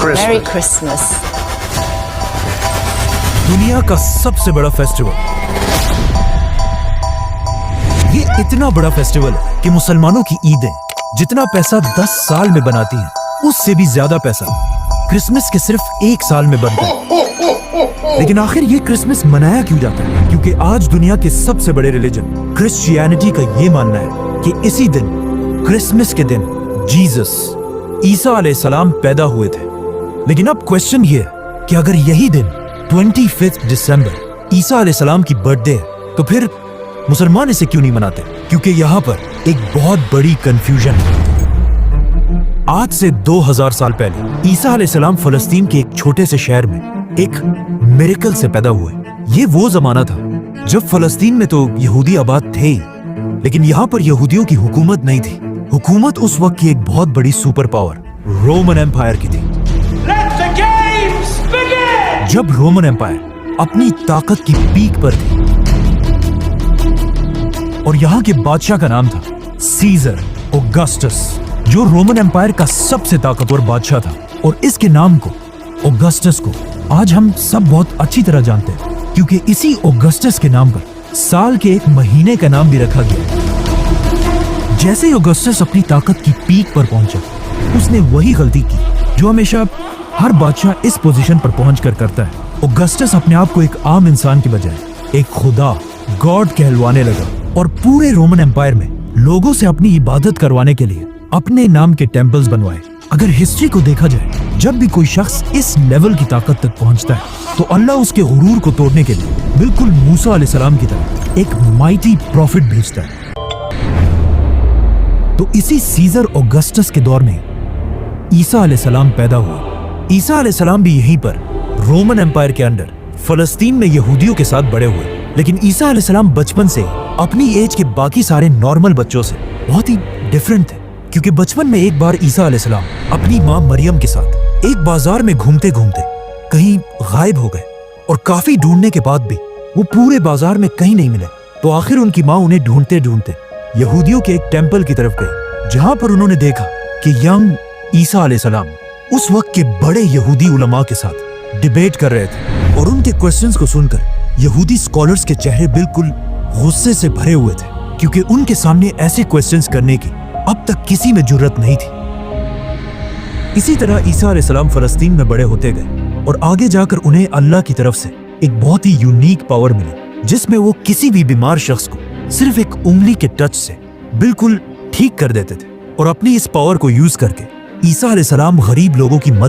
Merry Christmas. दुनिया का सबसे बड़ा फेस्टिवल, ये इतना बड़ा फेस्टिवल है कि मुसलमानों की ईदें जितना पैसा 10 साल में बनाती हैं, उससे भी ज्यादा पैसा क्रिसमस के सिर्फ 1 साल में बनता है। लेकिन आखिर ये क्रिसमस मनाया क्यों जाता है? क्योंकि आज दुनिया के सबसे बड़े रिलीजन क्रिश्चियनिटी का ये मानना है कि इसी दिन, क्रिसमस के दिन, जीसस ईसा अलैहिस्सलाम पैदा हुए थे। लेकिन अब क्वेश्चन ये है कि अगर यही दिन 25 दिसंबर ईसा अलैहिस्सलाम की बर्थडे है, तो फिर मुसलमान इसे क्यों नहीं मनाते? क्योंकि यहाँ पर एक बहुत बड़ी कंफ्यूजन है। आज से 2000 साल पहले ईसा अलैहिस्सलाम फलस्तीन के एक छोटे से शहर में एक मिरेकल से पैदा हुए। ये वो जमाना था जब फलस्तीन में तो यहूदी आबाद थे ही, लेकिन यहाँ पर यहूदियों की हुकूमत नहीं थी। हुकूमत उस वक्त की एक बहुत बड़ी सुपर पावर रोमन एम्पायर की थी। जब रोमन एम्पायर अपनी ताकत की पीक पर थी और यहाँ के बादशाह का नाम था सीजर ऑगस्टस, जो रोमन एम्पायर का सबसे ताकतवर बादशाह था। और इसके नाम को, ऑगस्टस को, आज हम सब बहुत अच्छी तरह जानते हैं, क्योंकि इसी ऑगस्टस के नाम पर साल के एक महीने का नाम भी रखा गया। जैसे ही ऑगस्टस अपनी ताकत की पीक पर पहुंचा, उसने वही गलती की जो हमेशा हर बादशाह इस पोजीशन पर पहुंचकर करता है। ऑगस्टस अपने आप को एक आम इंसान की बजाय एक खुदा, गॉड कहलवाने लगा और पूरे रोमन एम्पायर में लोगों से अपनी इबादत करवाने के लिए अपने नाम के टेम्पल्स बनवाए। अगर हिस्ट्री को देखा जाए, जब भी कोई शख्स इस लेवल की ताकत तक पहुंचता है, तो अल्लाह उसके गुरूर को तोड़ने के लिए बिल्कुल मूसा अलैहिस्सलाम की तरह एक माइटी प्रॉफिट भेजता है। तो इसी सीजर ऑगस्टस के दौर में ईसा अलैहिस्सलाम पैदा हुआ। ईसा अलैहिस्सलाम भी यहीं पर रोमन एम्पायर के अंडर फलस्तीन में यहूदियों के साथ बड़े हुए। लेकिन ईसा अलैहिस्सलाम बचपन से अपनी एज के बाकी सारे नॉर्मल बच्चों से बहुत ही डिफरेंट थे, क्योंकि बचपन में एक बार ईसा अलैहिस्सलाम अपनी माँ मरियम के साथ एक बाजार में घूमते घूमते कहीं गायब हो गए और काफी ढूंढने के बाद भी वो पूरे बाजार में कहीं नहीं मिले। तो आखिर उनकी माँ उन्हें ढूंढते ढूंढते यहूदियों के एक टेम्पल की तरफ गए, जहां पर उन्होंने देखा कि यंग ईसा अलैहिस्सलाम उस वक्त के बड़े यहूदी उलमा के साथ डिबेट कर रहे थे। और उनके क्वेश्चंस को सुनकर यहूदी स्कॉलर्स के चेहरे बिल्कुल गुस्से से भरे हुए थे, क्योंकि उनके सामने ऐसे क्वेश्चंस करने की अब तक किसी में जुर्रत नहीं थी। इसी तरह ईसा अलैहिस्सलाम फलस्तीन में बड़े होते गए और आगे जाकर उन्हें अल्लाह की तरफ से एक बहुत ही यूनिक पावर मिली, जिसमें वो किसी भी बीमार शख्स को सिर्फ एक उंगली के टच से बिल्कुल ठीक कर देते थे। और अपनी इस पावर को यूज करके ईसा अलैहिस्सलाम गरीब लोगों की मदद